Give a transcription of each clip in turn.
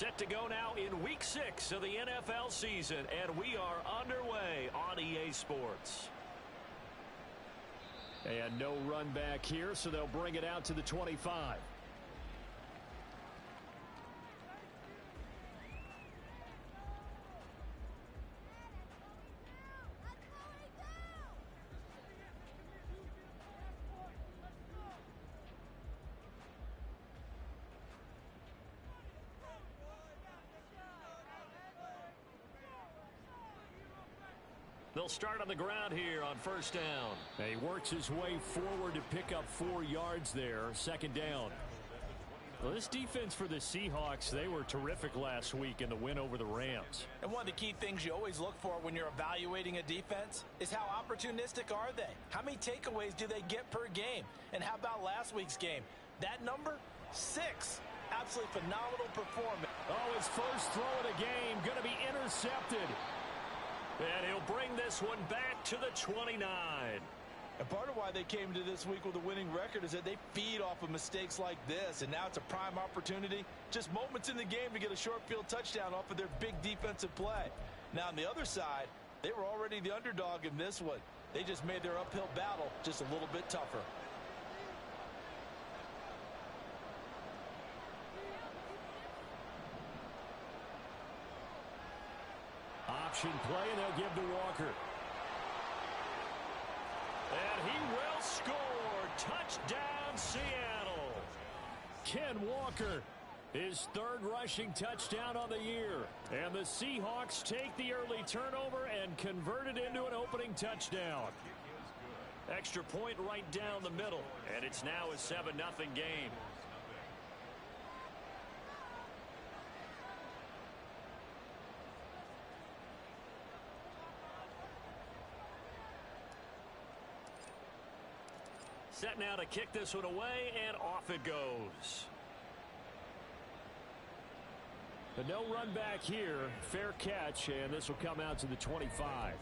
Set to go now in Week 6 of the NFL season, and we are underway on EA Sports. And no run back here, so they'll bring it out to the 25. They'll start on the ground here on first down. He works his way forward to pick up 4 yards there. Second down. Well, this defense for the Seahawks, they were terrific last week in the win over the Rams. And one of the key things you always look for when you're evaluating a defense is how opportunistic are they? How many takeaways do they get per game? And how about last week's game? That number? 6. Absolutely phenomenal performance. Oh, his first throw of the game going to be intercepted. And he'll bring this one back to the 29. And part of why they came to this week with a winning record is that they feed off of mistakes like this. And now it's a prime opportunity, just moments in the game to get a short field touchdown off of their big defensive play. Now on the other side, they were already the underdog in this one. They just made their uphill battle just a little bit tougher. Option play, and they'll give to Walker. And he will score. Touchdown, Seattle. Ken Walker, his 3rd rushing touchdown on the year. And the Seahawks take the early turnover and convert it into an opening touchdown. Extra point right down the middle. And it's now a 7-0 game. Set now to kick this one away, and off it goes. But no run back here. Fair catch, and this will come out to the 25.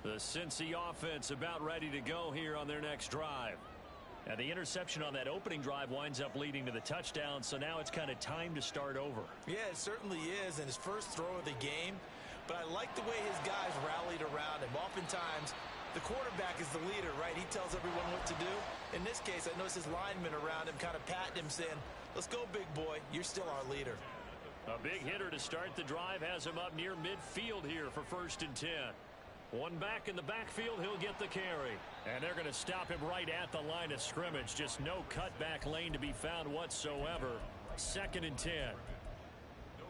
The Cincy offense about ready to go here on their next drive. And the interception on that opening drive winds up leading to the touchdown, so now it's kind of time to start over. Yeah, it certainly is, and his first throw of the game. But I like the way his guys rallied around him. Oftentimes, the quarterback is the leader, right? He tells everyone what to do. In this case, I noticed his linemen around him kind of patting him, saying, let's go, big boy. You're still our leader. A big hitter to start the drive has him up near midfield here for 1st and 10. One back in the backfield, he'll get the carry. And they're going to stop him right at the line of scrimmage. Just no cutback lane to be found whatsoever. 2nd and 10.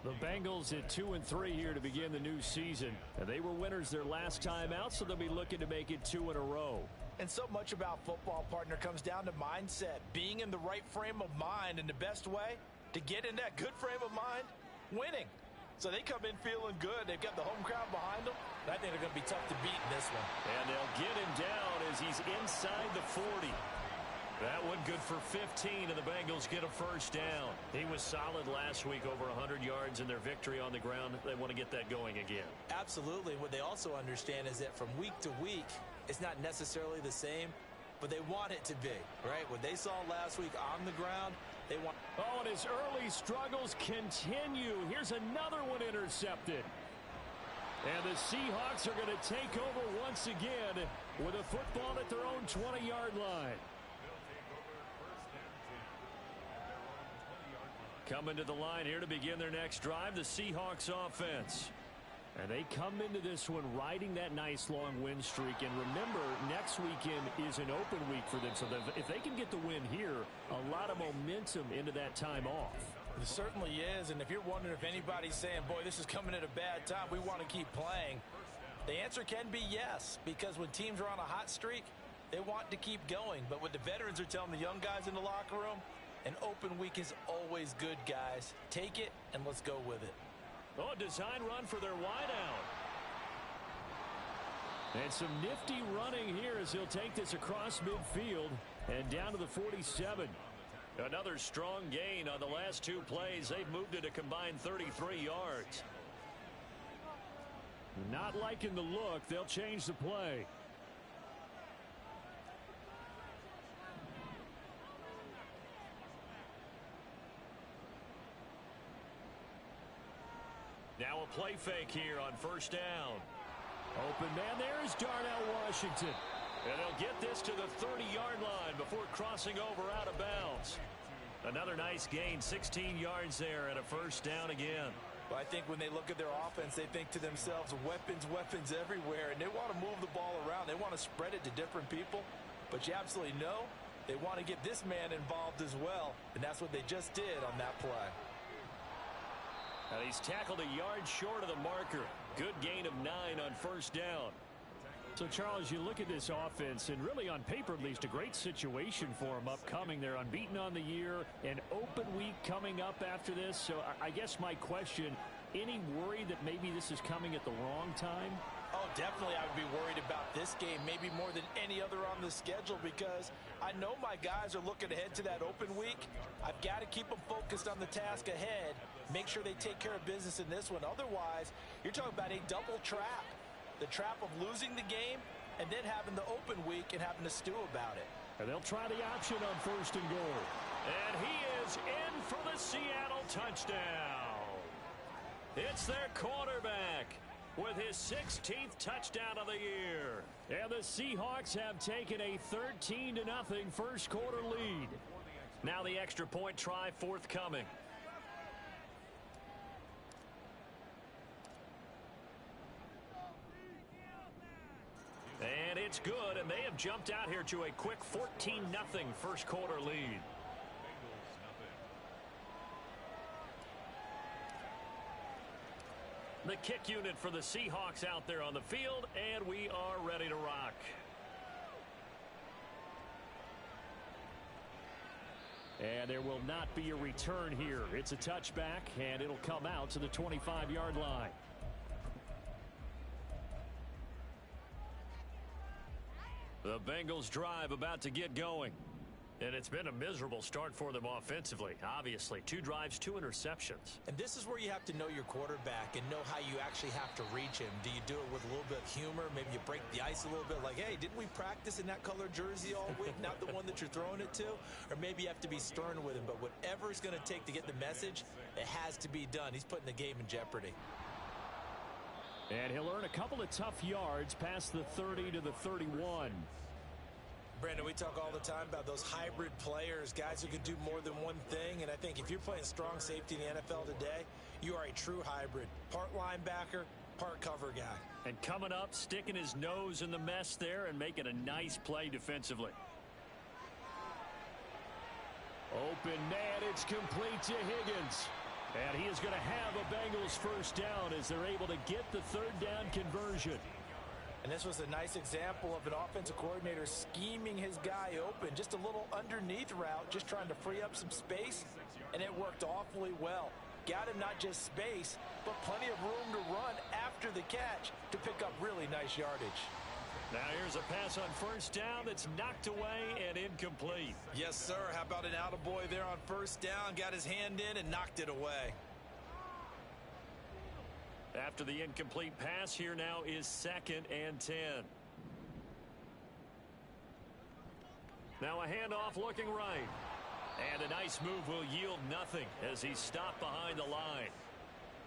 The Bengals at 2-3 here to begin the new season. And they were winners their last time out, so they'll be looking to make it 2 in a row. And so much about football, partner, comes down to mindset. Being in the right frame of mind, and the best way to get in that good frame of mind, winning. So they come in feeling good. They've got the home crowd behind them. And I think they're going to be tough to beat in this one. And they'll get him down as he's inside the 40. That one good for 15, and the Bengals get a first down. He was solid last week, over 100 yards in their victory on the ground. They want to get that going again. Absolutely. What they also understand is that from week to week, it's not necessarily the same, but they want it to be, right? What they saw last week on the ground, they want. Oh, and his early struggles continue. Here's another one intercepted. And the Seahawks are going to take over once again with a football at their own 20-yard line. Coming to the line here to begin their next drive, the Seahawks offense. And they come into this one riding that nice long win streak. And remember, next weekend is an open week for them. So if they can get the win here, a lot of momentum into that time off. It certainly is. And if you're wondering if anybody's saying, boy, this is coming at a bad time, we want to keep playing, the answer can be yes. Because when teams are on a hot streak, they want to keep going. But what the veterans are telling the young guys in the locker room, an open week is always good, guys. Take it, and let's go with it. Oh, design run for their wideout. And some nifty running here as he'll take this across midfield and down to the 47. Another strong gain on the last 2 plays. They've moved it a combined 33 yards. Not liking the look. They'll change the play. Now a play fake here on first down. Open man there is Darnell Washington. And they'll get this to the 30-yard line before crossing over out of bounds. Another nice gain, 16 yards there and a first down again. Well, I think when they look at their offense, they think to themselves, weapons, weapons everywhere, and they want to move the ball around. They want to spread it to different people, but you absolutely know they want to get this man involved as well, and that's what they just did on that play. And he's tackled a yard short of the marker. Good gain of 9 on first down. So, Charles, you look at this offense, and really on paper at least, a great situation for them upcoming. They're unbeaten on the year, an open week coming up after this. So I guess my question, any worry that maybe this is coming at the wrong time? Oh, definitely I would be worried about this game, maybe more than any other on the schedule, because I know my guys are looking ahead to that open week. I've got to keep them focused on the task ahead, make sure they take care of business in this one. Otherwise, you're talking about a double trap. The trap of losing the game and then having the open week and having to stew about it. And they'll try the option on first and goal. And he is in for the Seattle touchdown. It's their quarterback with his 16th touchdown of the year. And the Seahawks have taken a 13-0 first quarter lead. Now the extra point try forthcoming. And it's good, and they have jumped out here to a quick 14-0 first quarter lead. The kick unit for the Seahawks out there on the field, and we are ready to rock. And there will not be a return here. It's a touchback, and it'll come out to the 25-yard line. The Bengals drive about to get going. And it's been a miserable start for them offensively. Obviously, 2 drives, 2 interceptions. And this is where you have to know your quarterback and know how you actually have to reach him. Do you do it with a little bit of humor? Maybe you break the ice a little bit like, hey, didn't we practice in that color jersey all week? Not the one that you're throwing it to? Or maybe you have to be stern with him. But whatever it's going to take to get the message, it has to be done. He's putting the game in jeopardy. And he'll earn a couple of tough yards past the 30 to the 31. Brandon, we talk all the time about those hybrid players, guys who can do more than one thing. And I think if you're playing strong safety in the NFL today, you are a true hybrid. Part linebacker, part cover guy. And coming up, sticking his nose in the mess there and making a nice play defensively. Open man, it's complete to Higgins. And he is going to have a Bengals first down as they're able to get the third down conversion. And this was a nice example of an offensive coordinator scheming his guy open. Just a little underneath route, just trying to free up some space, and it worked awfully well. Got him not just space, but plenty of room to run after the catch to pick up really nice yardage. Now here's a pass on first down that's knocked away and incomplete. Yes, sir. How about an attaboy there on first down? Got his hand in and knocked it away. After the incomplete pass, here now is 2nd and 10. Now a handoff looking right. And a nice move will yield nothing as he's stopped behind the line.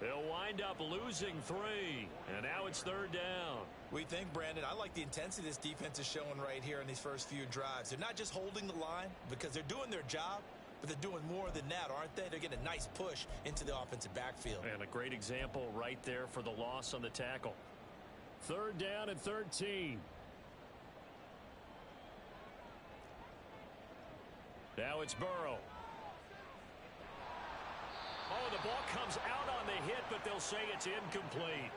They'll wind up losing 3. And now it's 3rd down. We think, Brandon, I like the intensity this defense is showing right here in these first few drives. They're not just holding the line because they're doing their job, but they're doing more than that, aren't they? They're getting a nice push into the offensive backfield. And a great example right there for the loss on the tackle. 3rd down and 13. Now it's Burrow. Oh, the ball comes out on the hit, but they'll say it's incomplete.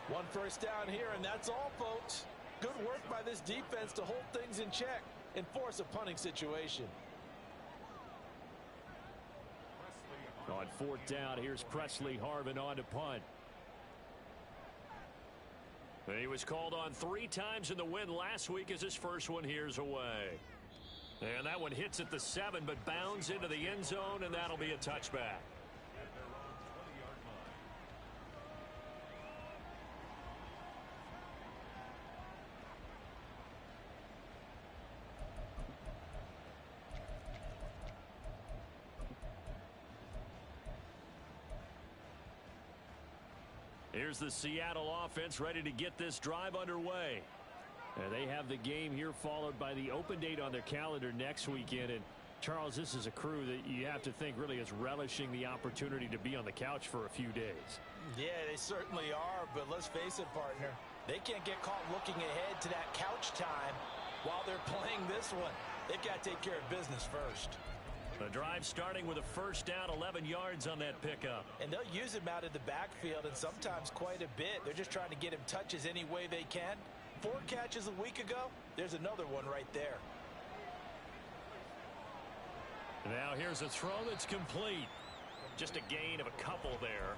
1 first down here, and that's all, folks. Good work by this defense to hold things in check and force a punting situation. On 4th down, here's Presley Harvin on to punt. He was called on 3 times in the win last week as his first one here's away. And that one hits at the 7, but bounds into the end zone, and that'll be a touchback. Here's the Seattle offense ready to get this drive underway. And they have the game here followed by the open date on their calendar next weekend. And Charles, this is a crew that you have to think really is relishing the opportunity to be on the couch for a few days. Yeah, they certainly are, but let's face it, partner. They can't get caught looking ahead to that couch time while they're playing this one. They've got to take care of business first. The drive starting with a first down, 11 yards on that pickup. And they'll use him out of the backfield, and sometimes quite a bit. They're just trying to get him touches any way they can. 4 catches a week ago, there's another one right there. Now here's a throw that's complete. Just a gain of a couple there,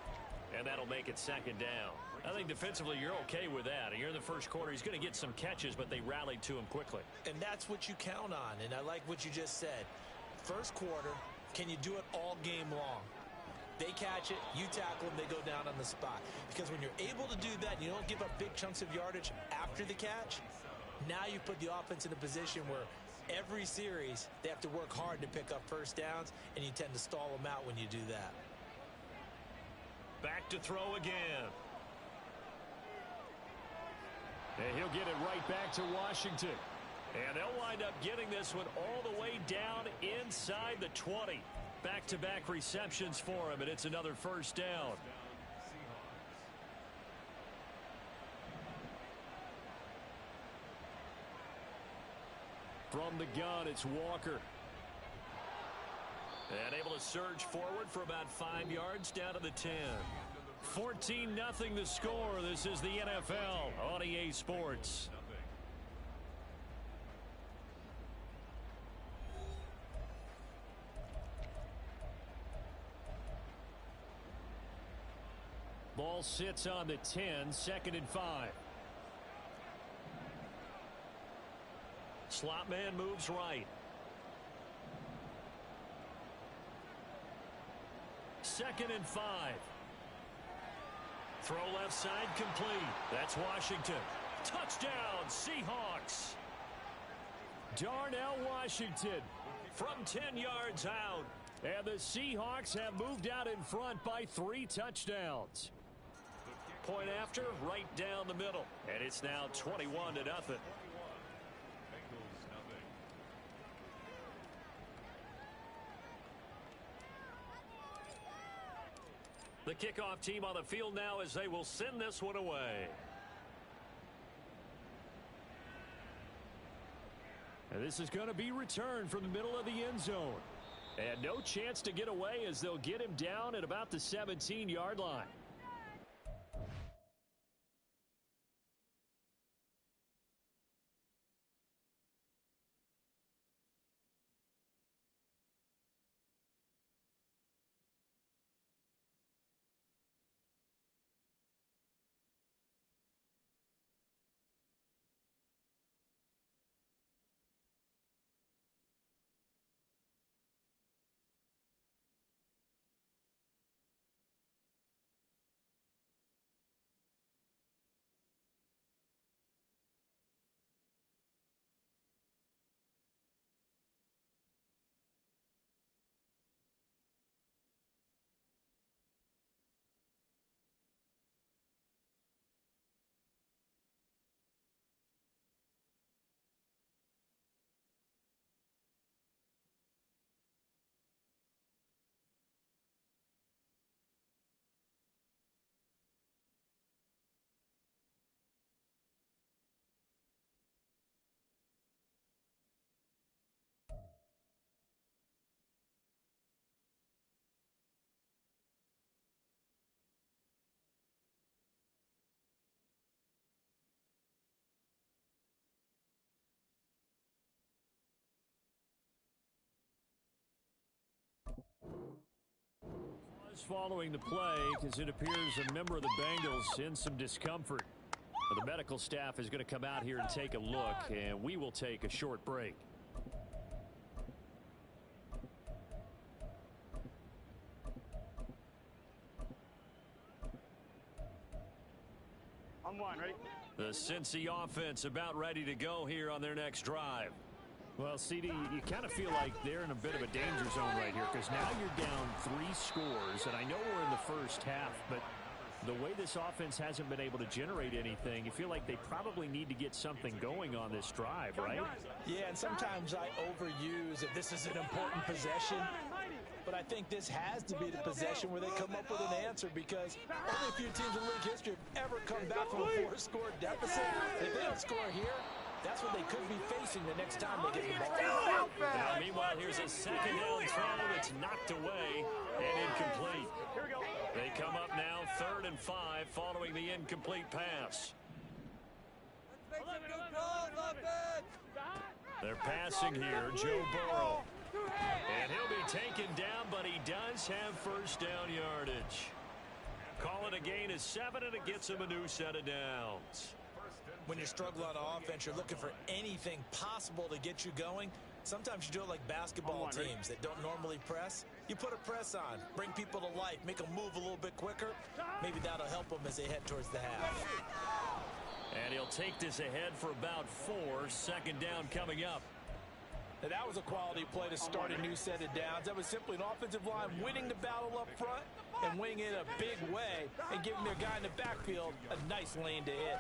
and that'll make it second down. I think defensively you're okay with that. You're in the first quarter. He's going to get some catches, but they rallied to him quickly. And that's what you count on, and I like what you just said. First quarter, can you do it all game long? They catch it, you tackle them, they go down on the spot. Because when you're able to do that, and you don't give up big chunks of yardage after the catch, now you put the offense in a position where every series they have to work hard to pick up first downs, and you tend to stall them out when you do that. Back to throw again. And he'll get it right back to Washington. And they'll wind up getting this one all the way down inside the 20. Back-to-back receptions for him, and it's another first down. From the gun, it's Walker. And able to surge forward for about 5 yards down to the 10. 14-0 the score. This is the NFL on EA Sports. Ball sits on the 10, 2nd and 5. Slot man moves right. 2nd and 5. Throw left side complete. That's Washington. Touchdown, Seahawks. Darnell Washington from 10 yards out. And the Seahawks have moved out in front by 3 touchdowns. Point after, right down the middle. And it's now 21-0. The kickoff team on the field now as they will send this one away. And this is going to be returned from the middle of the end zone. And no chance to get away as they'll get him down at about the 17-yard line. Following the play, because it appears a member of the Bengals in some discomfort. But the medical staff is going to come out here and take a look, and we will take a short break. On one, ready? The Cincy offense about ready to go here on their next drive. Well, CD, you kind of feel like they're in a bit of a danger zone right here because now you're down 3 scores, and I know we're in the first half, but the way this offense hasn't been able to generate anything, you feel like they probably need to get something going on this drive, right? Yeah, and sometimes I overuse if this is an important possession. But I think this has to be the possession where they come up with an answer, because only a few teams in league history have ever come back from a 4-score deficit. If they don't score here, that's what they could be facing the next time they get the ball. Now, meanwhile, here's a second down throw that's knocked away and incomplete. They come up now 3rd and 5 following the incomplete pass. They're passing here, Joe Burrow. And he'll be taken down, but he does have first down yardage. Call it a gain of 7, and it gets him a new set of downs. When you struggle on offense, you're looking for anything possible to get you going. Sometimes you do it like basketball teams that don't normally press. You put a press on, bring people to life, make them move a little bit quicker. Maybe that'll help them as they head towards the half. And he'll take this ahead for about 4. Second down coming up. Now, that was a quality play to start a new set of downs. That was simply an offensive line winning the battle up front and winning it a big way and giving their guy in the backfield a nice lane to hit.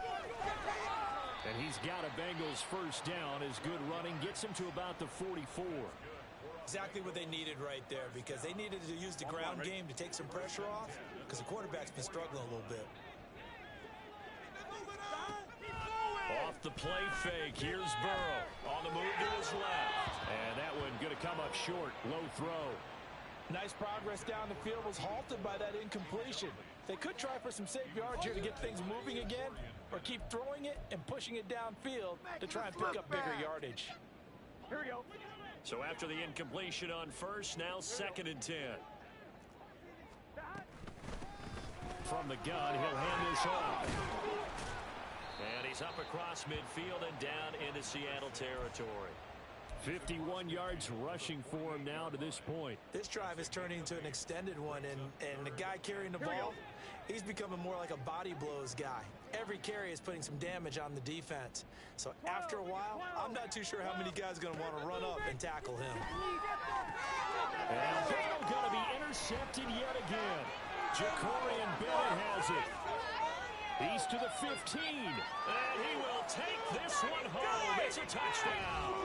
And he's got a Bengals first down. His good running gets him to about the 44. Exactly what they needed right there, because they needed to use the ground game to take some pressure off, because the quarterback's been struggling a little bit. Off the play fake, here's Burrow on the move to his left. And that one going to come up short, low throw. Nice progress down the field, was halted by that incompletion. They could try for some safe yards here to get things moving again, or keep throwing it and pushing it downfield to try and pick up bigger yardage. Here we go. So after the incompletion on first, now 2nd and 10. From the gun, he'll hand this off. And he's up across midfield and down into Seattle territory. 51 yards rushing for him now to this point. This drive is turning into an extended one, and the guy carrying the ball, he's becoming more like a body blows guy. Every carry is putting some damage on the defense. So after a while, I'm not too sure how many guys are going to want to run up and tackle him. And Bell going to be intercepted yet again. Jacorian Bennett has it. He's to the 15. And he will take this one home. It's a touchdown.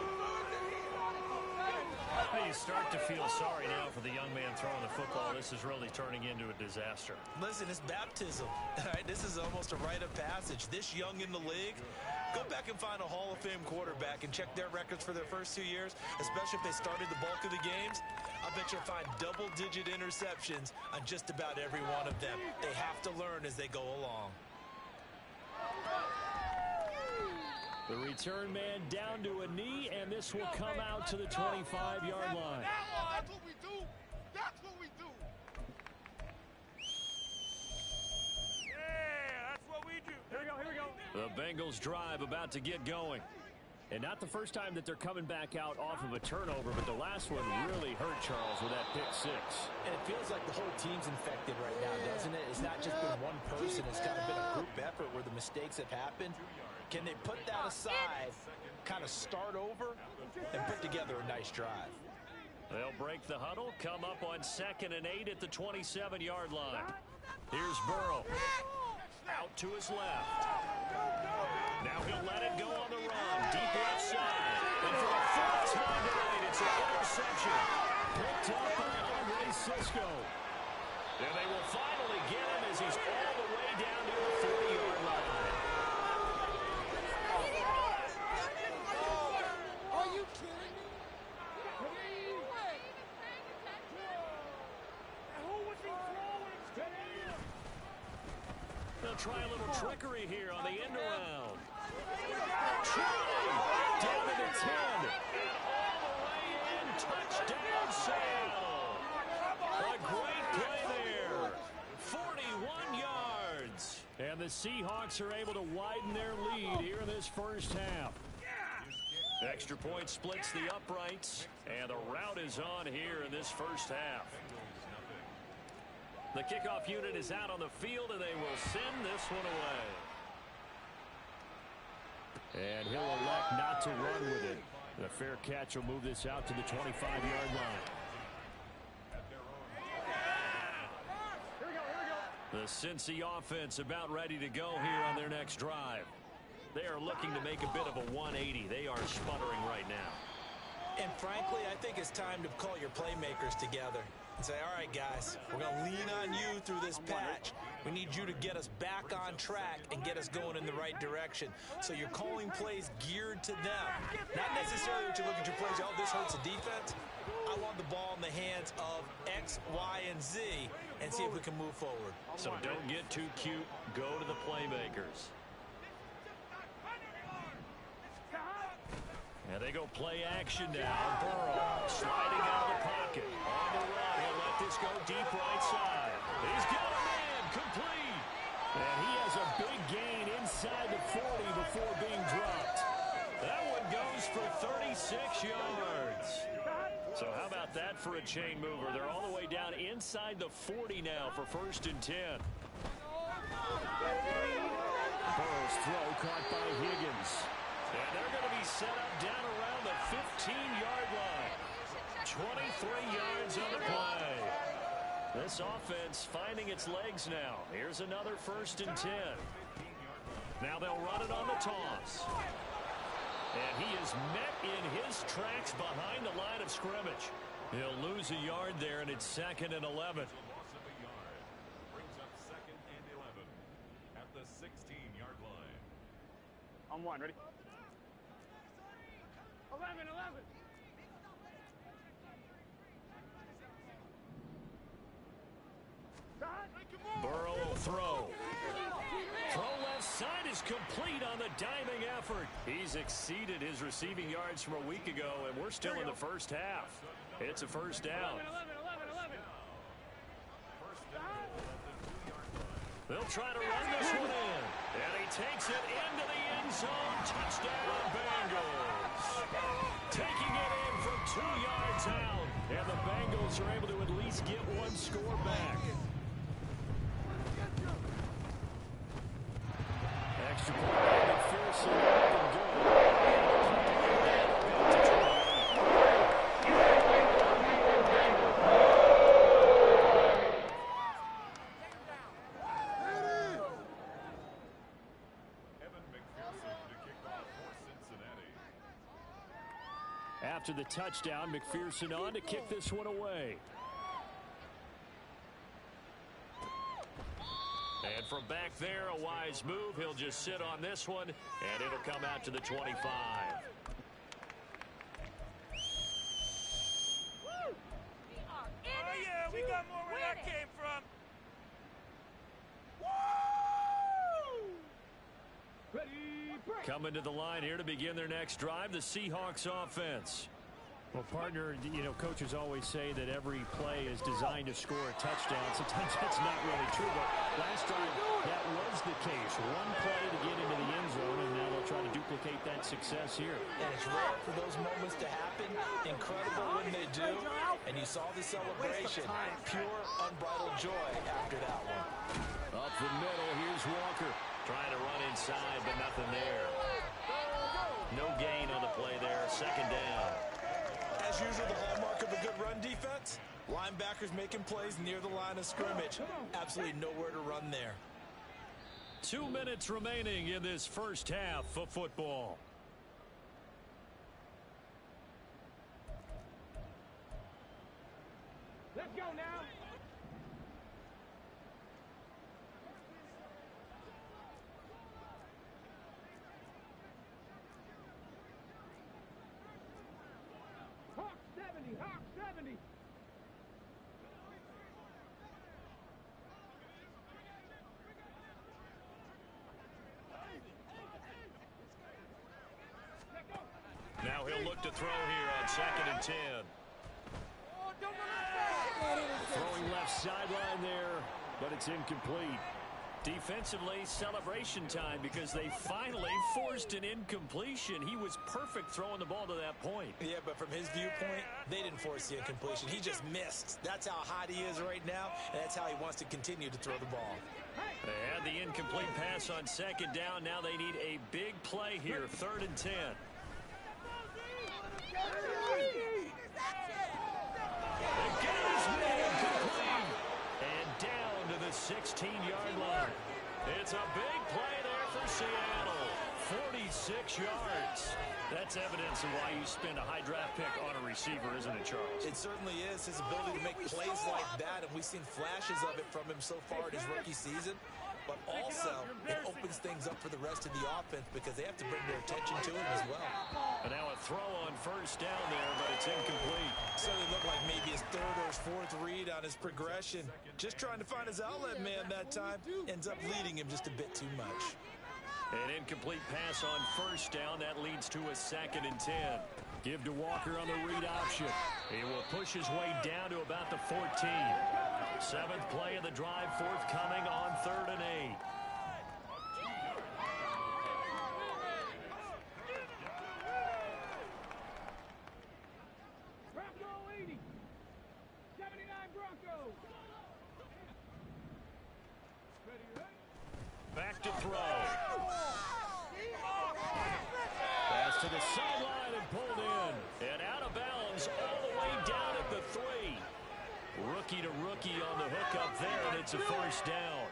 You start to feel sorry now for the young man throwing the football. This is really turning into a disaster. Listen, it's baptism. All right, this is almost a rite of passage. This young in the league, go back and find a Hall of Fame quarterback and check their records for their first 2 years, especially if they started the bulk of the games. I bet you'll find double-digit interceptions on just about every one of them. They have to learn as they go along. The return man down to a knee, and this will come out to the 25-yard line. That's what we do. That's what we do. Yeah, that's what we do. Here we go, here we go. The Bengals drive about to get going. And not the first time that they're coming back out off of a turnover, but the last one really hurt Charles with that pick six. And it feels like the whole team's infected right now, doesn't it? It's not just been one person. It's kind of been a group effort where the mistakes have happened. Can they put that aside, kind of start over, and put together a nice drive? They'll break the huddle, come up on 2nd and 8 at the 27-yard line. Here's Burrow. Out to his left. Now he'll let it go on the run. Deep left side. And for the 4th time tonight, it's an interception. Picked up by Andre Cisco. And they will finally get him as he's all the way down to the 40-yard line. Are you kidding me? Who was he throwing? They'll try a little trickery here on the end around. Down to the 10. And all the way in. Touchdown, Seattle. A great play there. 41 yards. And the Seahawks are able to widen their lead here in this first half. Extra point splits the uprights. And the route is on here in this first half. The kickoff unit is out on the field, and they will send this one away. And he'll elect not to run with it. The fair catch will move this out to the 25-yard line. The Cincy offense about ready to go here on their next drive. They are looking to make a bit of a 180. They are sputtering right now. And frankly, I think it's time to call your playmakers together and say, all right, guys, we're going to lean on you through this patch. We need you to get us back on track and get us going in the right direction. So you're calling plays geared to them. Not necessarily what you look at your plays, oh, this hurts the defense. I want the ball in the hands of X, Y, and Z and see if we can move forward. So don't get too cute. Go to the playmakers. And they go play action now. Burrow sliding out of the pocket. On the run, he'll let this go deep right side. He's got a man complete. And he has a big gain inside the 40 before being dropped. That one goes for 36 yards. So how about that for a chain mover? They're all the way down inside the 40 now for 1st and 10. Burrow's throw caught by Higgins. And they're going to be set up down around the 15-yard line. 23 yards on the play. This offense finding its legs now. Here's another 1st and 10. Now they'll run it on the toss. And he is met in his tracks behind the line of scrimmage. He'll lose a yard there, and it's 2nd and 11. Brings up 2nd and 11 at the 16-yard line. On one, ready? 11. Burrow will throw. Throw left side is complete on the diving effort. He's exceeded his receiving yards from a week ago, and we're still in the first half. It's a 1st down. 11. They'll try to run this one in. And he takes it into the end zone. Touchdown, Bengals. Taking it in from 2 yards out. And the Bengals are able to at least get one score back. Extra point by McPherson. Good. After the touchdown, McPherson on to kick this one away. And from back there, a wise move. He'll just sit on this one, and it'll come out to the 25. Oh, yeah, we got more where that came from. Coming to the line here to begin their next drive, the Seahawks offense. Well, partner, you know, coaches always say that every play is designed to score a touchdown. Sometimes that's not really true, but last drive, that was the case. One play to get into the end zone, and now they'll try to duplicate that success here. And it's rare for those moments to happen. Incredible when they do. And you saw the celebration. Pure, unbridled joy after that one. Up the middle, here's Walker. Trying to run inside, but nothing there. No gain on the play there. 2nd down. As usual, the hallmark of a good run defense, linebackers making plays near the line of scrimmage. Absolutely nowhere to run there. 2 minutes remaining in this first half of football. Let's go now. Hawk 70. Now he'll look to throw here on 2nd and 10. Throwing left sideline there, but it's incomplete. Defensively, celebration time because they finally forced an incompletion. He was perfect throwing the ball to that point. Yeah, but from his viewpoint, they didn't force the incompletion. He just missed. That's how hot he is right now, and that's how he wants to continue to throw the ball. They had the incomplete pass on 2nd down. Now they need a big play here, 3rd and 10. Again, is made incomplete. And down to the 16. 16-yard line. It's a big play there for Seattle. 46 yards. That's evidence of why you spend a high draft pick on a receiver, isn't it, Charles? It certainly is. His ability to make plays like that, and we've seen flashes of it from him so far in his rookie season. But also, it opens things up for the rest of the offense because they have to bring their attention to him as well. And now a throw on first down there, but it's incomplete. Certainly looked like maybe his third or his fourth read on his progression. Just trying to find his outlet man that time. Ends up leading him just a bit too much. An incomplete pass on first down. That leads to a 2nd and 10. Give to Walker on the read option. He will push his way down to about the 14. 7th play of the drive forthcoming on 3rd and 8. Bronco 80. 79 Broncos. Back to throw. Pass to the sideline and pulled in. And out of bounds all the way down at the 3. Rookie to rookie on the hook up there, and it's a first down.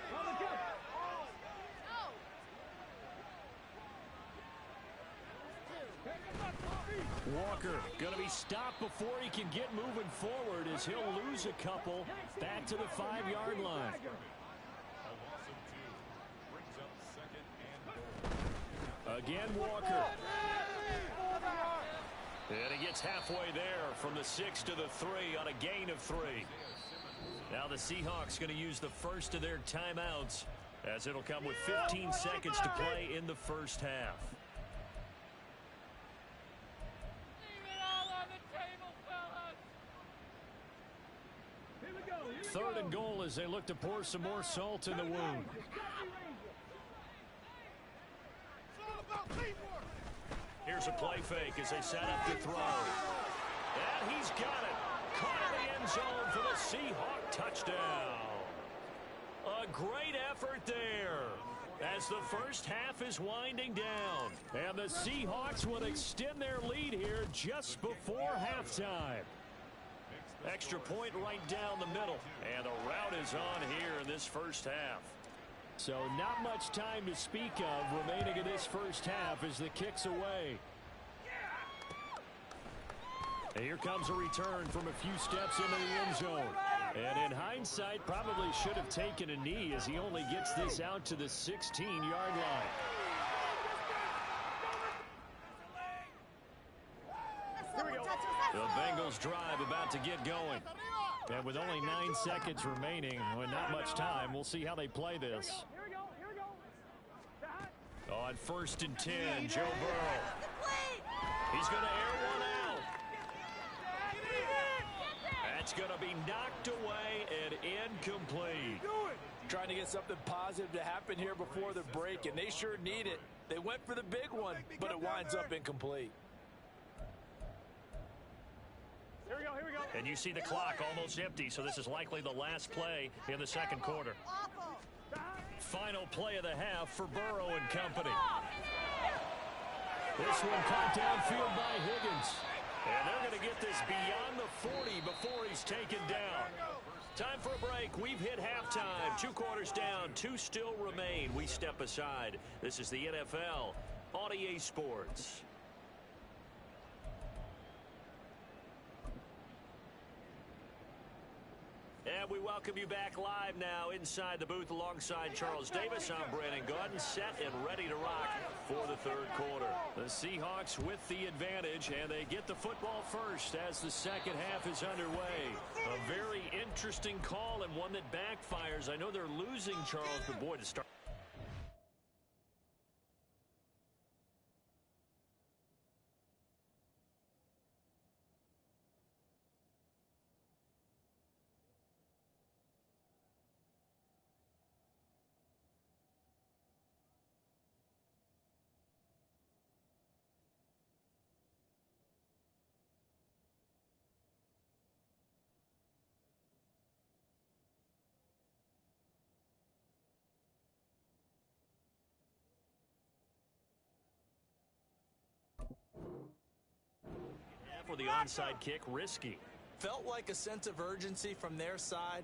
Walker going to be stopped before he can get moving forward as he'll lose a couple back to the 5-yard line. Again, Walker. And he gets halfway there from the 6 to the 3 on a gain of 3. Now the Seahawks going to use the first of their timeouts as it'll come with 15 seconds to play in the first half. Third and goal as they look to pour some more salt in the wound. Here's a play fake as they set up to throw. And he's got it. Caught in the end zone for the Seahawk touchdown. A great effort there as the first half is winding down. And the Seahawks will extend their lead here just before halftime. Extra point right down the middle. And the route is on here in this first half. So not much time to speak of remaining in this first half as the kick's away. And here comes a return from a few steps into the end zone. And in hindsight, probably should have taken a knee as he only gets this out to the 16-yard line. The Bengals drive about to get going. And with only 9 seconds remaining, with not much time, we'll see how they play this. On 1st and 10, Joe Burrow. He's going to air one out. That's going to be knocked away and incomplete. Trying to get something positive to happen here before the break, and they sure need it. They went for the big one, but it winds up incomplete. Here we go. And you see the clock almost empty, so this is likely the last play in the second quarter. Final play of the half for Burrow and company. This one caught downfield by Higgins. And they're going to get this beyond the 40 before he's taken down. Time for a break. We've hit halftime. 2 quarters down. 2 still remain. We step aside. This is the NFL on EA Sports. And we welcome you back live now inside the booth alongside Charles Davis. I'm Brandon Gaudin, set and ready to rock for the third quarter. The Seahawks with the advantage, and they get the football first as the second half is underway. A very interesting call and one that backfires. I know they're losing, Charles, but boy, to start. For the onside kick, risky. Felt like a sense of urgency from their side.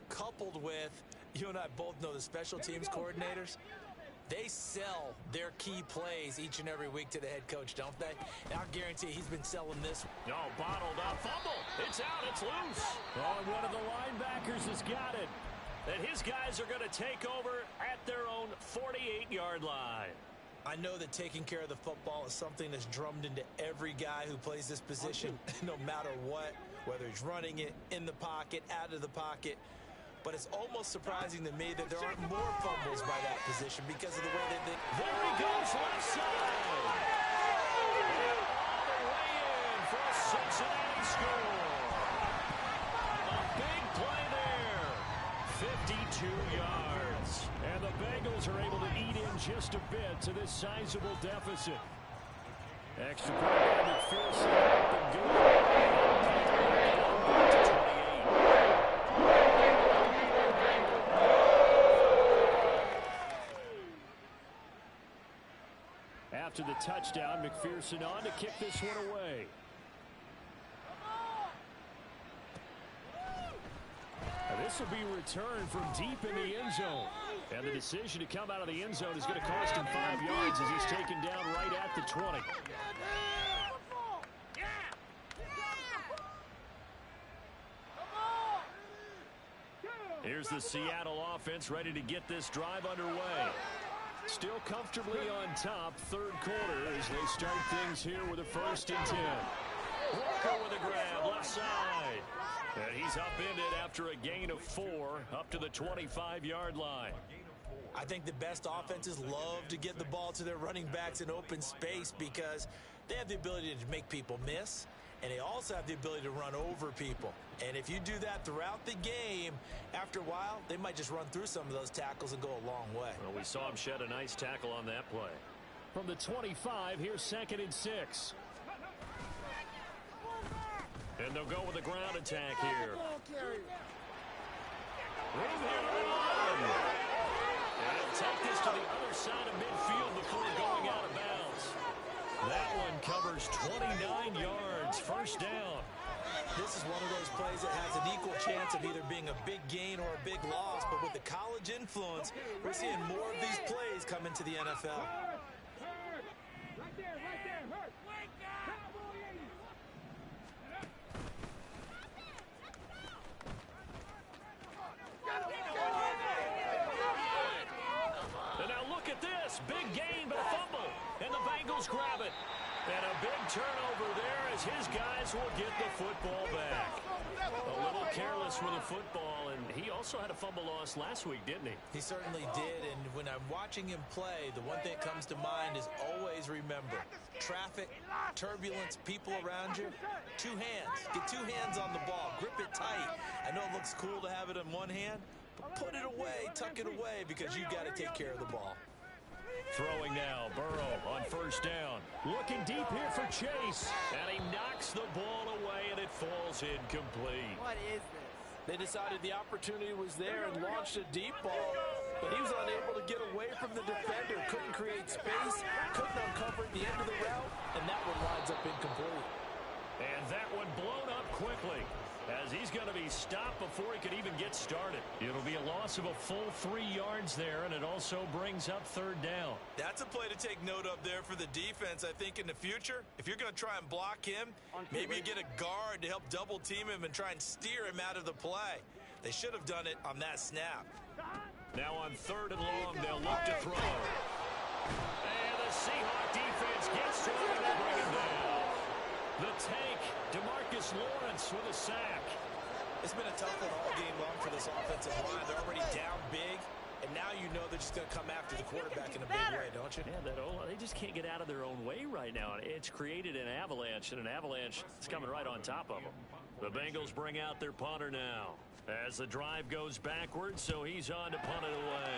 coupled with, you and I both know the special teams coordinators, they sell their key plays each and every week to the head coach, don't they? And I'll guarantee he's been selling this. Oh, bottled up. Fumble. It's out. It's loose. Oh, one of the linebackers has got it. And his guys are going to take over at their own 48-yard line. I know that taking care of the football is something that's drummed into every guy who plays this position, no matter what, whether he's running it, in the pocket, out of the pocket. But it's almost surprising to me that there aren't more fumbles by that position because of the way that they... There he goes, left side. And all the way in for a Cincinnati score. A big play there. 52 yards. And the Bengals are able to eat in just a bit to this sizable deficit. Extra point by McPherson. Up and good. To 28. After the touchdown, McPherson on to kick this one away. Now this will be returned from deep in the end zone. And the decision to come out of the end zone is going to cost him 5 yards as he's taken down right at the 20. Here's the Seattle offense ready to get this drive underway. Still comfortably on top, third quarter as they start things here with a 1st and 10. Walker with a grab, left side. And he's upended after a gain of 4 up to the 25-yard line. I think the best offenses love to get the ball to their running backs in open space because they have the ability to make people miss, and they also have the ability to run over people. And if you do that throughout the game, after a while, they might just run through some of those tackles and go a long way. Well, we saw him shed a nice tackle on that play. From the 25, here's 2nd and 6. And they'll go with a ground attack here. Room here to run. And he'll take this to the other side of midfield before going out of bounds. That one covers 29 yards, 1st down. This is one of those plays that has an equal chance of either being a big gain or a big loss, but with the college influence, we're seeing more of these plays come into the NFL. And now look at this. Big gain, but a fumble. And the Bengals grab it. And a big turnover there as his guys will get the football back. A little careless with the football, and he also had a fumble loss last week, didn't he? He certainly did, and when I'm watching him play, the one thing that comes to mind is always remember, traffic, turbulence, people around you, 2 hands. Get 2 hands on the ball. Grip it tight. I know it looks cool to have it in one hand, but put it away, tuck it away, because you've got to take care of the ball. Throwing now, Burrow on 1st down. Looking deep here for Chase. And he knocks the ball away, and it falls incomplete. What is this? They decided the opportunity was there and launched a deep ball, but he was unable to get away from the defender, couldn't create space, couldn't uncover at the end of the route, and that one winds up incomplete. And that one blown up quickly as he's going to be stopped before he could even get started. It'll be a loss of a full 3 yards there, and it also brings up 3rd down. That's a play to take note of there for the defense, I think, in the future. If you're going to try and block him, maybe you get a guard to help double team him and try and steer him out of the play. They should have done it on that snap. Now on 3rd and long, they'll look to throw. And the Seahawk defense gets to him and bring him down. The tank, DeMarcus Lawrence with a sack. It's been a tough one all game long for this offensive line. They're already down big, and now you know they're just going to come after the quarterback in a big way, don't you? Yeah, they just can't get out of their own way right now. It's created an avalanche, and an avalanche is coming right on top of them. The Bengals bring out their punter now as the drive goes backwards, so he's on to punt it away.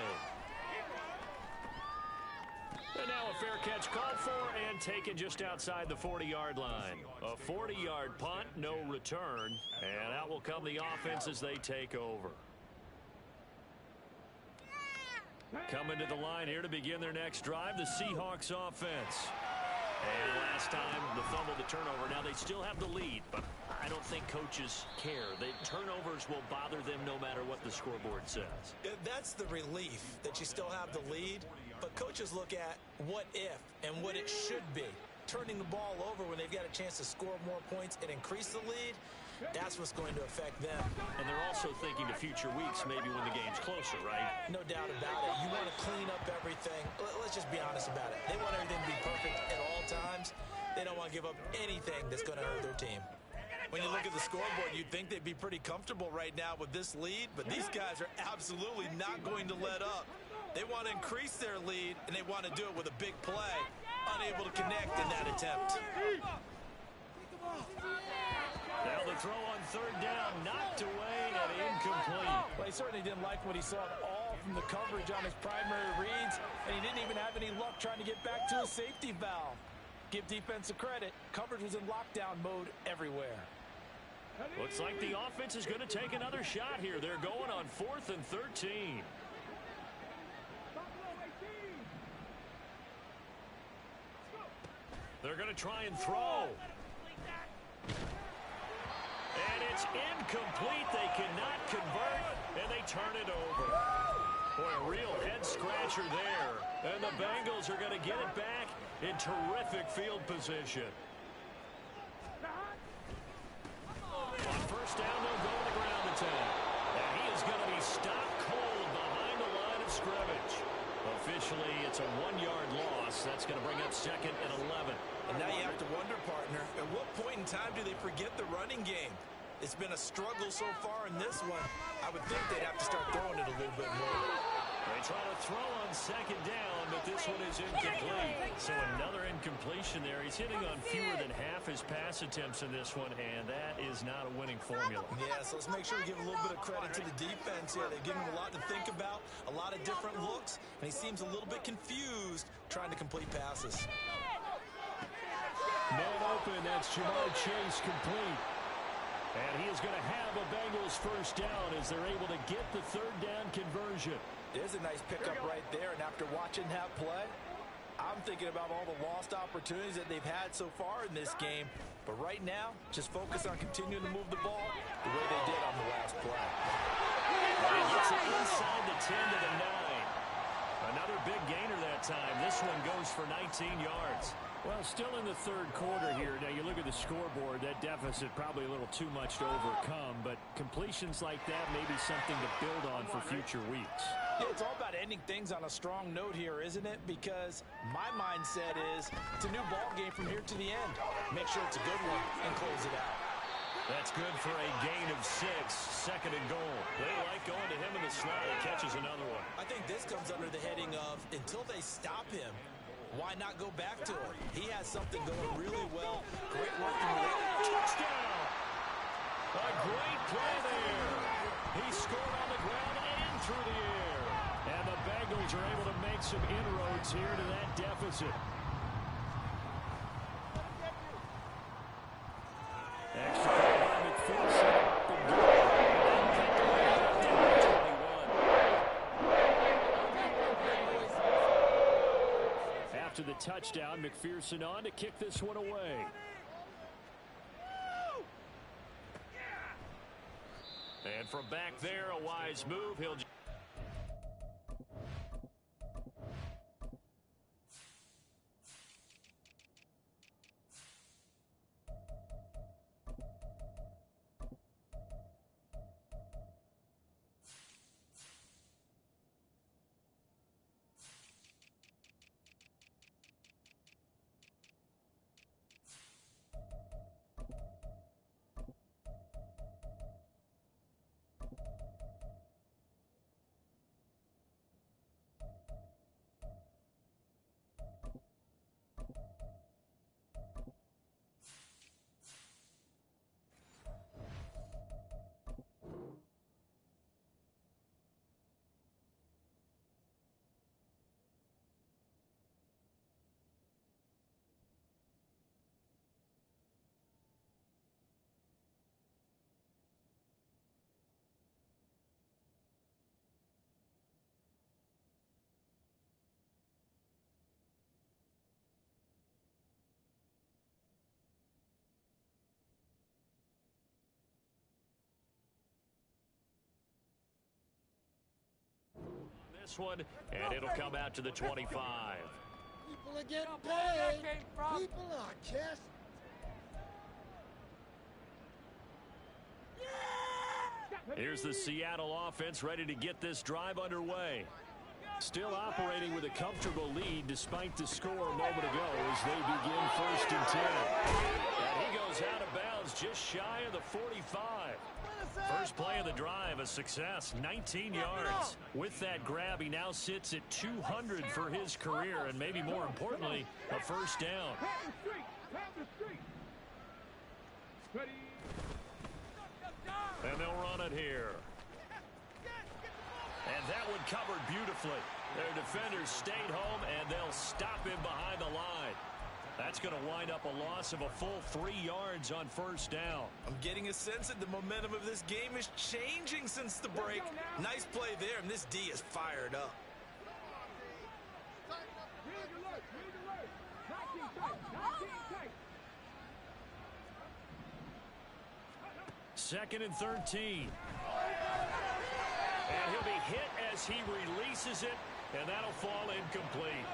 And now a fair catch called for and taken just outside the 40-yard line. A 40-yard punt, no return. And out will come the offense as they take over. Coming to the line here to begin their next drive, the Seahawks offense. And last time, the fumble, the turnover. Now they still have the lead, but I don't think coaches care. Turnovers will bother them no matter what the scoreboard says. That's the relief that you still have the lead, but coaches look at what if and what it should be. Turning the ball over when they've got a chance to score more points and increase the lead, that's what's going to affect them. And they're also thinking to future weeks, maybe when the game's closer, right? No doubt about it. You want to clean up everything. Let's just be honest about it. They want everything to be perfect at all times. They don't want to give up anything that's going to hurt their team. When you look at the scoreboard, you'd think they'd be pretty comfortable right now with this lead, but these guys are absolutely not going to let up. They want to increase their lead, and they want to do it with a big play. Unable to connect in that attempt. Now the throw on third down, knocked away and incomplete. Well, he certainly didn't like what he saw at all from the coverage on his primary reads, and he didn't even have any luck trying to get back to his safety valve. Give defensive credit. Coverage was in lockdown mode everywhere. Looks like the offense is going to take another shot here. They're going on 4th and 13. They're going to try and throw. And it's incomplete. They cannot convert, and they turn it over. Boy, a real head-scratcher there. And the Bengals are going to get it back in terrific field position. On first down, they'll go to the ground attack. And he is going to be stopped cold behind the line of scrimmage. Officially, it's a 1-yard loss. That's going to bring up 2nd and 11. And now you have to wonder, partner, at what point in time do they forget the running game? It's been a struggle so far in this one. I would think they'd have to start throwing it a little bit more. They try to throw on 2nd down, but this one is incomplete. So another incompletion there. He's hitting on fewer than half his pass attempts in this one, and that is not a winning formula. Yeah, so let's make sure we give a little bit of credit to the defense here. They've given him a lot to think about, a lot of different looks, and he seems a little bit confused trying to complete passes. Man open, that's Jamar Chase complete. And he is going to have a Bengals first down as they're able to get the 3rd down conversion. There's a nice pickup right there, and after watching that play, I'm thinking about all the lost opportunities that they've had so far in this game. But right now, just focus on continuing to move the ball the way they did on the last play. And he gets it inside the 10 to the 9. Another big gainer that time. This one goes for 19 yards. Well, still in the 3rd quarter here. Now, you look at the scoreboard, that deficit probably a little too much to overcome, but completions like that may be something to build on for future weeks. Yeah, it's all about ending things on a strong note here, isn't it? Because my mindset is it's a new ball game from here to the end. Make sure it's a good one and close it out. That's good for a gain of 6, 2nd and goal. They like going to him in the slot. He catches another one. I think this comes under the heading of until they stop him, why not go back to him? He has something going really well. Great working with it. Touchdown! A great play there. He scored on the ground and through the air. And the Bengals are able to make some inroads here to that deficit. Extra point by McPherson. After the touchdown, McPherson on to kick this one away. And from back there, a wise move. He'll this one, and it'll come out to the 25. People are getting paid. People are just... Here's the Seattle offense ready to get this drive underway. Still operating with a comfortable lead despite the score a moment ago as they begin 1st and 10. And he goes out of bounds just shy of the 45. First play of the drive, a success, 19 yards. With that grab, he now sits at 200 for his career, and maybe more importantly, a first down. And they'll run it here. And that one covered beautifully. Their defenders stayed home, and they'll stop him behind the line. That's going to wind up a loss of a full 3 yards on first down. I'm getting a sense that the momentum of this game is changing since the break. Nice play there, and this D is fired up. Second and 13. And he'll be hit as he releases it, and that'll fall incomplete.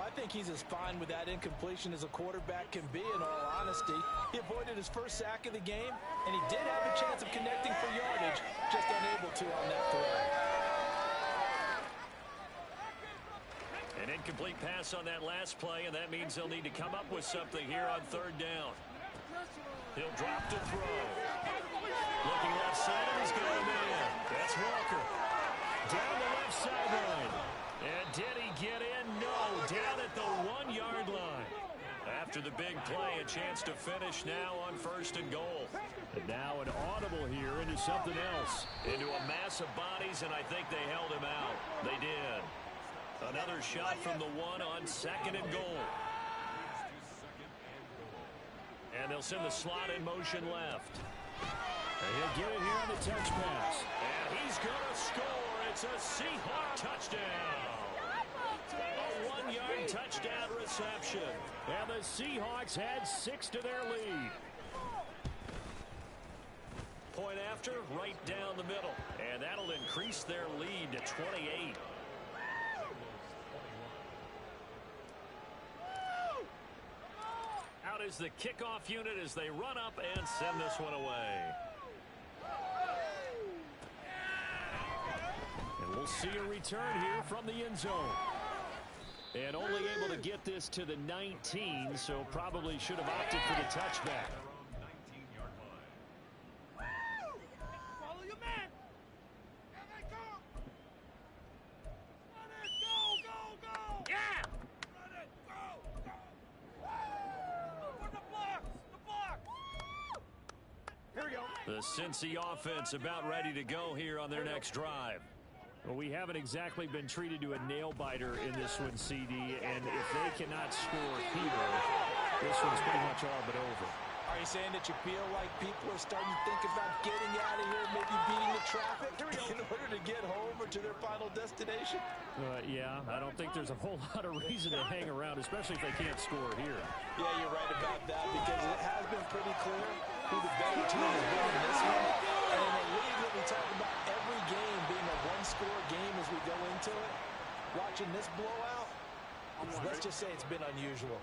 I think he's as fine with that incompletion as a quarterback can be, in all honesty. He avoided his first sack of the game, and he did have a chance of connecting for yardage, just unable to on that throw. An incomplete pass on that last play, and that means they'll need to come up with something here on third down. He'll drop to throw. Looking left side, and he's got a man. That's Walker. Down the left sideline. And did he get in? No. Down at the 1 yard line. After the big play, a chance to finish now on first and goal. And now an audible here into something else. Into a mass of bodies, and I think they held him out. They did. Another shot from the one on second and goal. And they'll send the slot in motion left. And he'll get it here on the touch pass. And he's going to score. It's a Seahawk touchdown. A 1 yard touchdown reception. And the Seahawks add 6 to their lead. Point after, right down the middle. And that'll increase their lead to 28. Out is the kickoff unit as they run up and send this one away. And we'll see a return here from the end zone. And only able to get this to the 19, so probably should have opted for the touchback. Follow your man. There they go. Run it. Go. Yeah! Run it. Go. For the block. Here we go. The Cincy offense about ready to go here on their next drive. Well, we haven't exactly been treated to a nail-biter in this one, CD, and if they cannot score here, this one's pretty much all but over. Are you saying that you feel like people are starting to think about getting out of here, maybe beating the traffic in order to get home or to their final destination? Yeah, I don't think there's a whole lot of reason to hang around, especially if they can't score here. Yeah, you're right about that, because it has been pretty clear who the better team has been in this one. And in a league that we talk about every game being a one-score game as we go into it, watching this blowout, let's just say it's been unusual.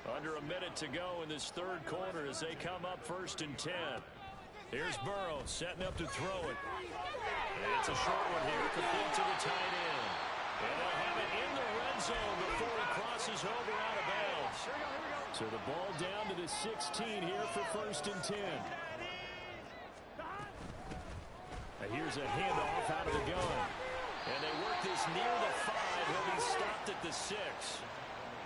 Under a minute to go in this third quarter as they come up 1st and 10. Here's Burrow setting up to throw it. And it's a short one here, complete to the tight end. And they'll have it in the red zone before he crosses over out of bounds. So the ball down to the 16 here for 1st and 10. And here's a handoff out of the gun. And they work this near the 5. He'll be stopped at the 6.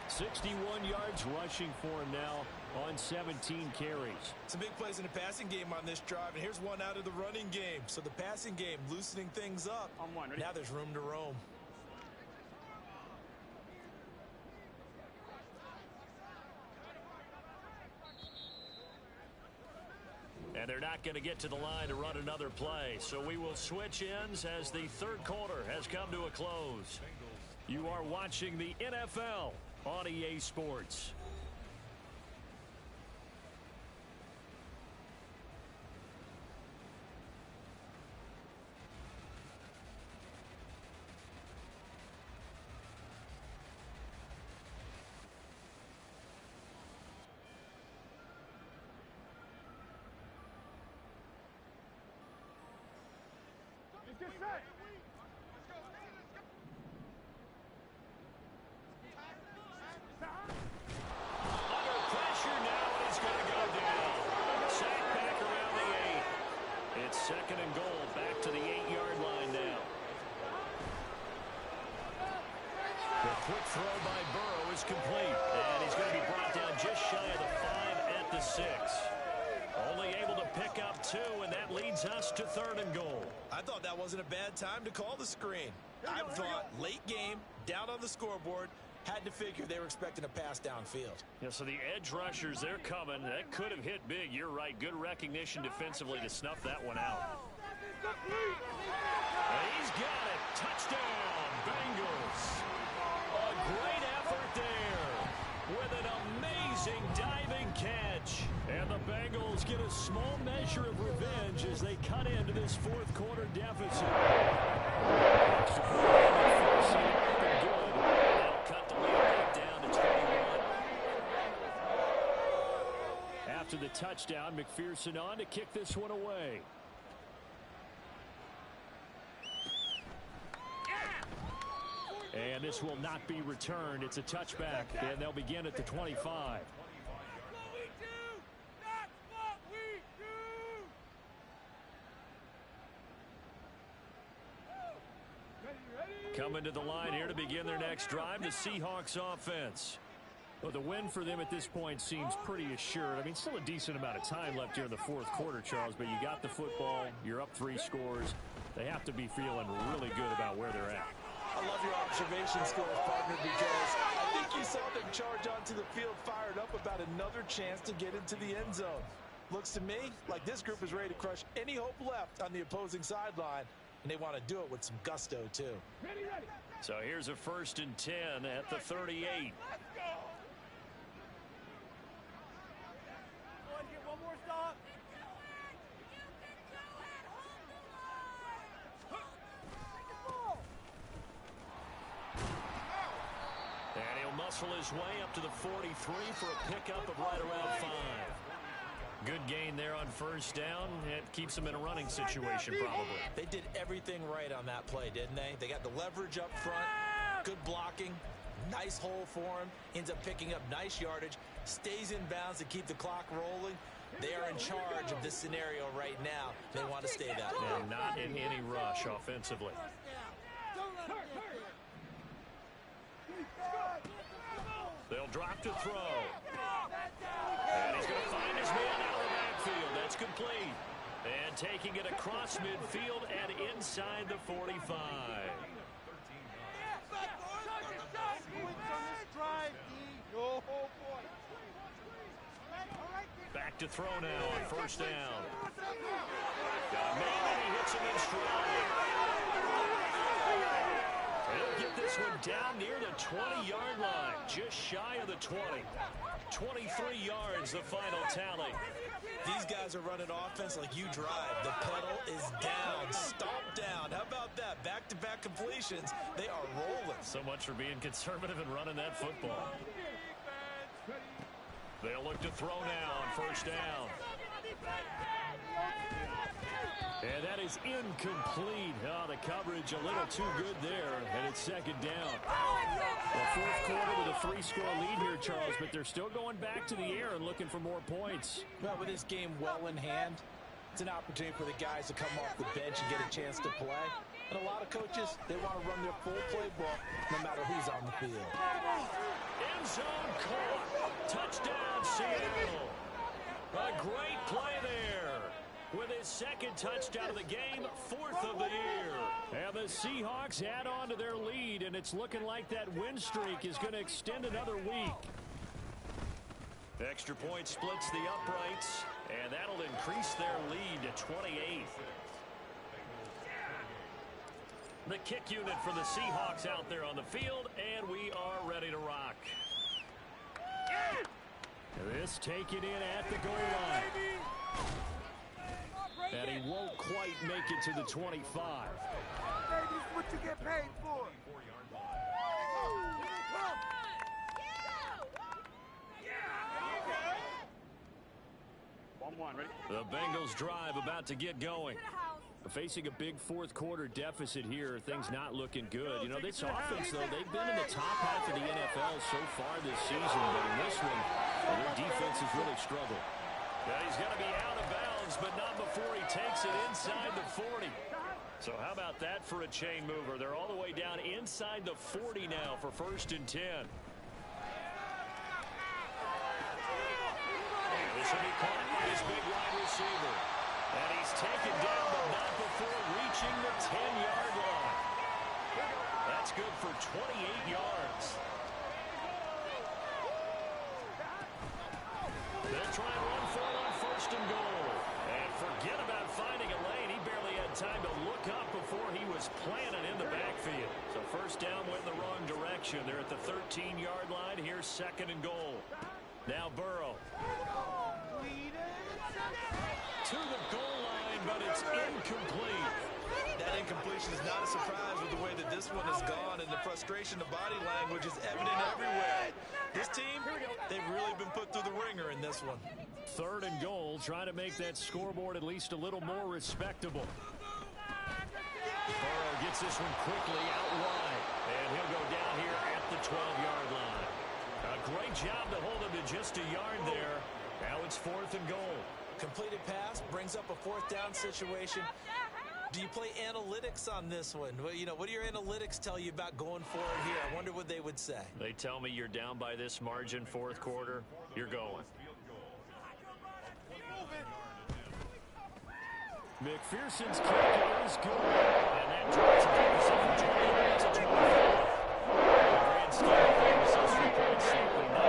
61 yards rushing for him now on 17 carries. Some big plays in the passing game on this drive, and here's one out of the running game. So the passing game loosening things up. Now there's room to roam. And they're not going to get to the line to run another play. So we will switch ends as the third quarter has come to a close. You are watching the NFL on EA Sports. Under pressure now, and he's going to go down. Sack back around the 8. It's 2nd and goal, back to the 8-yard line now. The quick throw by Burrow is complete, and he's going to be brought down just shy of the 5 at the 6. Only able to pick up 2, and that leads us to 3rd and goal. I thought that wasn't a bad time to call the screen. I thought late game, down on the scoreboard, had to figure they were expecting a pass downfield. Yeah, so the edge rushers, they're coming. That could have hit big. You're right. Good recognition defensively to snuff that one out. And he's got it. Touchdown, Bengals. A great effort there with an amazing diving catch. And the Bengals get a small measure of revenge as they cut into this 4th quarter deficit. Cut the lead back down to 21. After the touchdown, McPherson on to kick this one away. And this will not be returned. It's a touchback, and they'll begin at the 25. Coming to the line here to begin their next drive, the Seahawks offense. Well, the win for them at this point seems pretty assured. I mean, still a decent amount of time left here in the 4th quarter, Charles, but you got the football, you're up 3 scores. They have to be feeling really good about where they're at. I love your observation skills, partner, because I think you saw them charge onto the field fired up about another chance to get into the end zone. Looks to me like this group is ready to crush any hope left on the opposing sideline, and they want to do it with some gusto, too. So here's a 1st and 10 at the 38. Let's go. One more stop. And he'll muscle his way up to the 43 for a pickup of right around 5. Good gain there on 1st down. It keeps them in a running situation, probably. They did everything right on that play, didn't they? They got the leverage up front, good blocking, nice hole for him, ends up picking up nice yardage, stays in bounds to keep the clock rolling. They are in charge of this scenario right now. They want to stay that way. And not in any rush offensively. They'll drop to throw. And he's going to find his man out of the backfield. That's complete. And taking it across midfield and inside the 45. Back to throw now on 1st down. Got a man and he hits him in stride. He'll get this one down near the 20-yard line, just shy of the 20. 23 yards, the final tally. These guys are running offense like you drive. The pedal is down, stop down. How about that? Back-to-back completions. They are rolling. So much for being conservative and running that football. They'll look to throw now on 1st down. And that is incomplete. Oh, the coverage a little too good there, and it's 2nd down. The 4th quarter with a 3-score lead here, Charles, but they're still going back to the air and looking for more points. Well, with this game well in hand, it's an opportunity for the guys to come off the bench and get a chance to play. And a lot of coaches, they want to run their full playbook no matter who's on the field. End zone caught. Touchdown, Seattle. A great play there. With his 2nd touchdown of the game, 4th of the year. And the Seahawks add on to their lead, and it's looking like that win streak is going to extend another week. Extra point splits the uprights, and that'll increase their lead to 28. The kick unit for the Seahawks out there on the field, and we are ready to rock. This taken in at the goal line. And he won't quite make it to the 25. Baby, this is what you get paid for. 1-1, ready? The Bengals drive about to get going. Facing a big fourth quarter deficit here, things not looking good. You know, this offense, though, they've been in the top half of the NFL so far this season, but in this one, their defense has really struggled. Yeah, he's going to be out of bounds, but not before he takes it inside the 40. So how about that for a chain mover? They're all the way down inside the 40 now for 1st and 10. And this will be caught by his big wide receiver. And he's taken down, but not before reaching the 10-yard line. That's good for 28 yards. They'll try and run for it on 1st and goal. And forget about finding a lane. He barely had time to look up before he was planted in the backfield. So 1st down went in the wrong direction. They're at the 13-yard line. Here's 2nd and goal. Now Burrow. To the goal line, but it's incomplete. That incompletion is not a surprise with the way that this one has gone, and the frustration, the body language is evident everywhere. This team, they've really been put through the ringer in this one. 3rd and goal, trying to make that scoreboard at least a little more respectable. Burrow gets this one quickly out wide, and he'll go down here at the 12-yard line. A great job to hold him to just a yard there. Now it's 4th and goal. Completed pass brings up a 4th down situation. Do you play analytics on this one? Well, you know, what do your analytics tell you about going for it here? I wonder what they would say. They tell me you're down by this margin 4th quarter. You're going. McPherson's kick is good. And that drops it from 28 to 25. The grand scheme of things, those 3 points simply not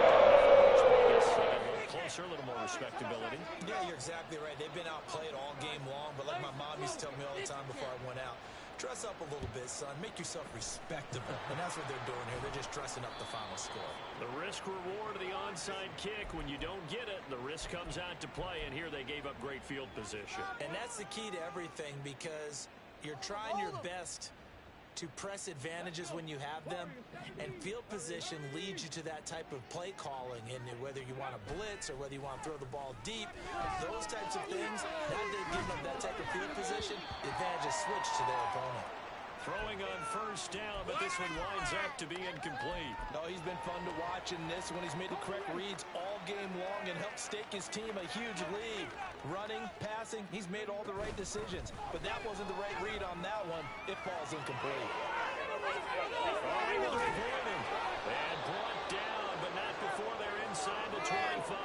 done much, but I guess a little closer, a little more respectability. Yeah, you're exactly right. They've been outplayed all game long, but like my mom used to tell me all the time before I went out, dress up a little bit, son. Make yourself respectable. And that's what they're doing here. They're just dressing up the final score. The risk-reward of the onside kick. When you don't get it, the risk comes out to play, and here they gave up great field position. And that's the key to everything, because you're trying your best to press advantages when you have them, and field position leads you to that type of play calling, and whether you want to blitz or whether you want to throw the ball deep, those types of things, now that they've given them that type of field position, the advantage is switched to their opponent. Throwing on 1st down, but this one winds up to be incomplete. No, he's been fun to watch in this when he's made the correct reads all game long and helped stake his team a huge lead. Running, passing, he's made all the right decisions. But that wasn't the right read on that one. It falls incomplete. And brought down, but not before they're inside the 25.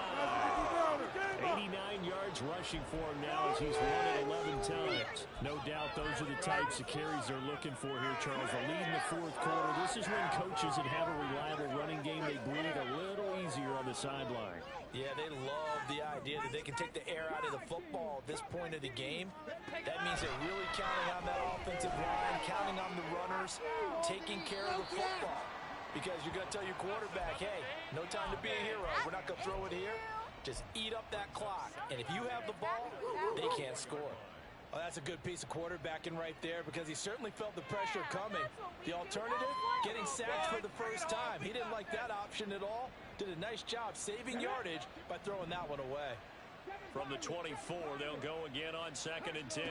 89 yards rushing for him now as he's run it 11 times. No doubt those are the types of carries they're looking for here, Charles. A lead in the 4th quarter. This is when coaches that have a reliable running game, they breathe a little easier on the sideline. Yeah, they love the idea that they can take the air out of the football at this point of the game. That means they're really counting on that offensive line, counting on the runners, taking care of the football. Because you're going to tell your quarterback, hey, no time to be a hero. We're not going to throw it here. Just eat up that clock. And if you have the ball, they can't score. Oh, that's a good piece of quarterbacking right there, because he certainly felt the pressure coming. The alternative, getting sacked for the first time. He didn't like that option at all. Did a nice job saving yardage by throwing that one away. From the 24, they'll go again on 2nd and 10.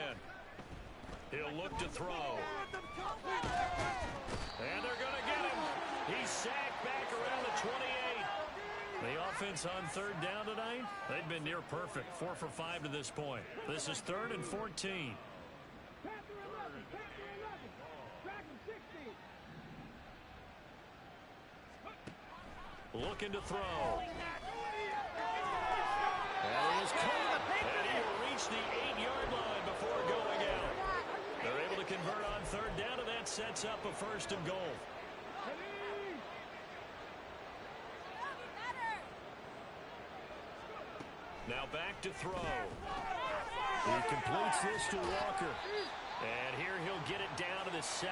He'll look to throw. And they're going to get him. He's sacked back around the 28. The offense on 3rd down tonight, they've been near perfect. 4 for 5 to this point. This is 3rd and 14. Looking to throw. And he is caught. And he'll reach the 8-yard line before going out. They're able to convert on 3rd down, and that sets up a 1st and goal. Now back to throw. He completes this to Walker. And here he'll get it down to the 7.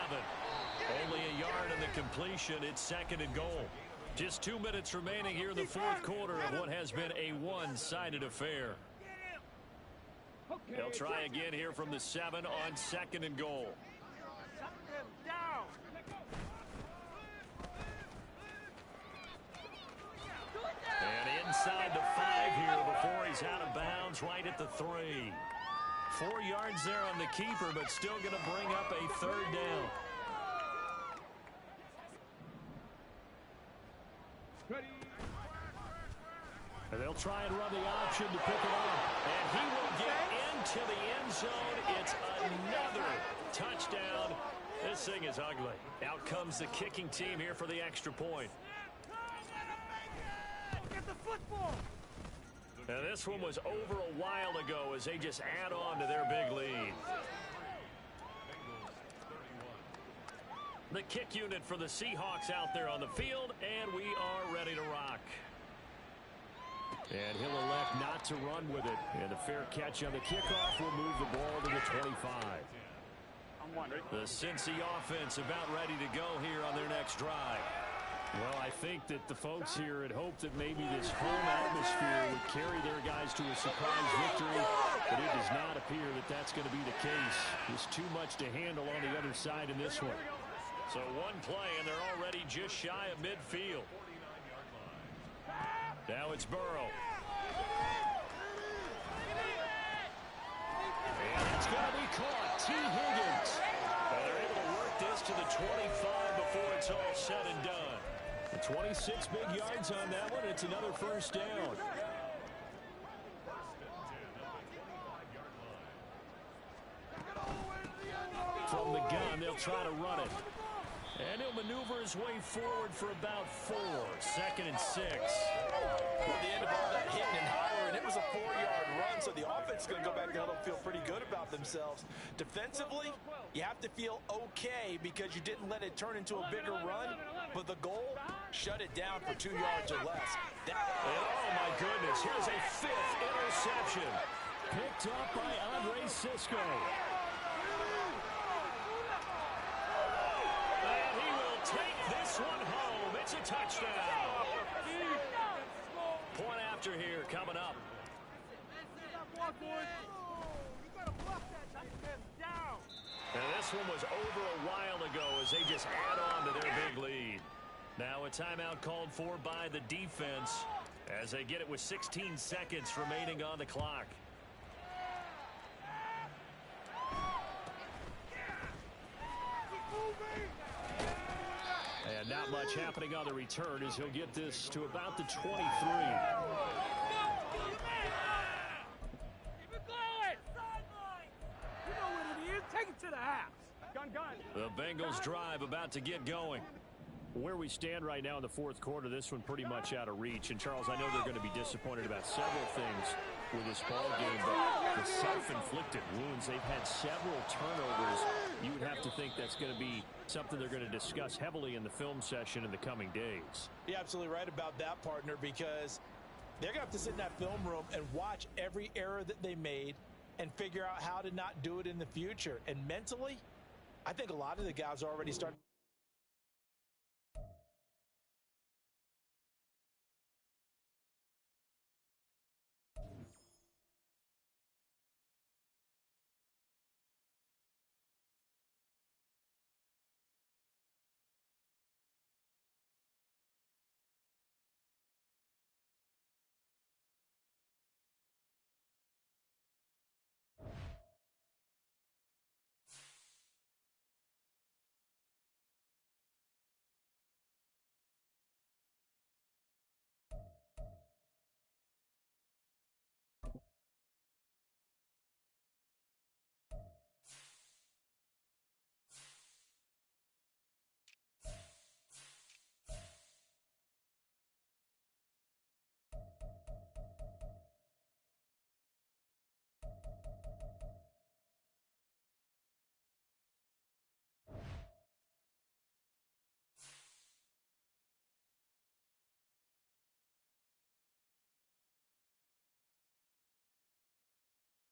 Only a yard in the completion. It's 2nd and goal. Just 2 minutes remaining here in the 4th quarter of what has been a one-sided affair. They'll try again here from the 7 on 2nd and goal. And inside the 5 here before he's out of bounds right at the 3. 4 yards there on the keeper, but still going to bring up a third down. And they'll try and run the option to pick it up. And he will get into the end zone. It's another touchdown. This thing is ugly. Out comes the kicking team here for the extra point. Get the football. Now this one was over a while ago as they just add on to their big lead. The kick unit for the Seahawks out there on the field, and we are ready to rock. And he'll elect not to run with it. And the fair catch on the kickoff will move the ball to the 25. The Cincy offense about ready to go here on their next drive. Well, I think that the folks here had hoped that maybe this home atmosphere would carry their guys to a surprise victory, but it does not appear that that's going to be the case. There's too much to handle on the other side in this one. So one play, and they're already just shy of midfield. Now it's Burrow. And it's going to be caught. T. Higgins. And they're able to work this to the 25 before it's all said and done. 26 big yards on that one. It's another first down. From the gun, they'll try to run it. And he'll maneuver his way forward for about 4. 2nd and 6. Well, the end of all that hitting and hollering, it was a 4-yard run, so the offense is going to go back down and feel pretty good about themselves. Defensively, you have to feel okay because you didn't let it turn into a bigger run, but the goal, shut it down for 2 yards or less. Oh, my goodness. Here's a 5th interception. Picked up by Andre Cisco. And he will take this one home. It's a touchdown. Point after here coming up. And this one was over a while ago as they just add on to their big lead. Now a timeout called for by the defense as they get it with 16 seconds remaining on the clock. And not much happening on the return as he'll get this to about the 23. The Bengals drive about to get going. Where we stand right now in the fourth quarter, this one pretty much out of reach. And, Charles, I know they're going to be disappointed about several things with this ball game, but the self-inflicted wounds, they've had several turnovers. You would have to think that's going to be something they're going to discuss heavily in the film session in the coming days. You're absolutely right about that, partner, because they're going to have to sit in that film room and watch every error that they made and figure out how to not do it in the future. And mentally, I think a lot of the guys are already starting